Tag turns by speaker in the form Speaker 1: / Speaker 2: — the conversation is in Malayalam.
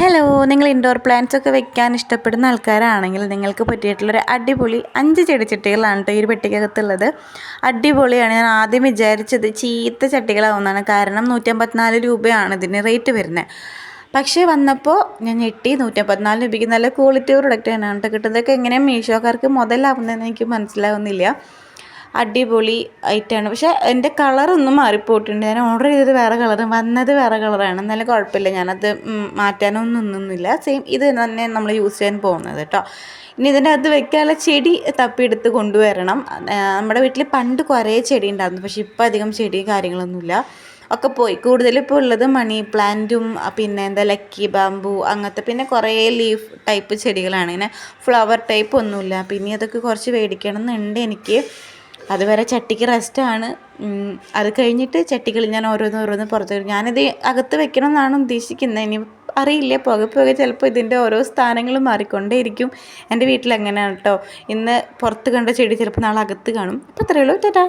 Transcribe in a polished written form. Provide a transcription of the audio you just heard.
Speaker 1: ഹലോ, നിങ്ങൾ ഇൻഡോർ പ്ലാന്റ്സ് ഒക്കെ വെക്കാൻ ഇഷ്ടപ്പെടുന്ന ആൾക്കാരാണെങ്കിൽ നിങ്ങൾക്ക് പറ്റിയിട്ടുള്ളൊരു അടിപൊളി 5 ചെടിച്ചട്ടികളാണ് കേട്ടോ ഈ ഒരു പെട്ടിക്കകത്തുള്ളത്. അടിപൊളിയാണ്. ഞാൻ ആദ്യം വിചാരിച്ചത് ചീത്ത ചട്ടികളാവുന്നതാണ്, കാരണം 154 രൂപയാണ് ഇതിന് റേറ്റ് വരുന്നത്. പക്ഷേ വന്നപ്പോൾ ഞാൻ ഞെട്ടി. 154 രൂപയ്ക്ക് നല്ല ക്വാളിറ്റി പ്രൊഡക്റ്റ് തന്നെയാണ് കേട്ടോ കിട്ടുന്നത്. ഇതൊക്കെ എങ്ങനെയാണ് മീഷോക്കാർക്ക് മുതലാവുന്നതെന്ന് എനിക്ക് മനസ്സിലാവുന്നില്ല. അടിപൊളി ഐറ്റമാണ്. പക്ഷേ എൻ്റെ കളറൊന്നും മാറിപ്പോയിട്ടുണ്ട്. ഞാൻ ഓർഡർ ചെയ്തത് വേറെ കളറ്, വന്നത് വേറെ കളറാണ്. എന്നാലും കുഴപ്പമില്ല, ഞാനത് മാറ്റാനൊന്നും നിന്നില്ല. സെയിം ഇത് തന്നെ നമ്മൾ യൂസ് ചെയ്യാൻ പോകുന്നത് കേട്ടോ. ഇനി ഇതിൻ്റെ അകത്ത് വെക്കാനുള്ള ചെടി തപ്പിയെടുത്ത് കൊണ്ടുവരണം. നമ്മുടെ വീട്ടിൽ പണ്ട് കുറേ ചെടി ഉണ്ടായിരുന്നു, പക്ഷേ ഇപ്പോൾ അധികം ചെടി കാര്യങ്ങളൊന്നുമില്ല, ഒക്കെ പോയി. കൂടുതലിപ്പോൾ ഉള്ളത് മണി പ്ലാന്റും പിന്നെ ലക്കി ബാമ്പു അങ്ങനത്തെ, പിന്നെ കുറേ ലീഫ് ടൈപ്പ് ചെടികളാണ്. ഇങ്ങനെ ഫ്ലവർ ടൈപ്പ് ഒന്നുമില്ല. പിന്നെ അതൊക്കെ കുറച്ച് മേടിക്കണം എന്നുണ്ട് എനിക്ക്. അതുവരെ ചട്ടിക്ക് റെസ്റ്റാണ്. അത് കഴിഞ്ഞിട്ട് ചട്ടികൾ ഞാൻ ഓരോന്ന് പുറത്ത് വരും. ഞാനിത് അകത്ത് വെക്കണം എന്നാണ് ഉദ്ദേശിക്കുന്നത്. ഇനി അറിയില്ല, പോകെ ചിലപ്പോൾ ഇതിൻ്റെ ഓരോ സ്ഥാനങ്ങളും മാറിക്കൊണ്ടേയിരിക്കും. എൻ്റെ വീട്ടിൽ അങ്ങനെയാണ് കേട്ടോ. ഇന്ന് പുറത്ത് കണ്ട ചെടി ചിലപ്പോൾ നാളെ അകത്ത് കാണും. അപ്പോൾ അത്രയേ ഉള്ളൂ. ടാറ്റാ.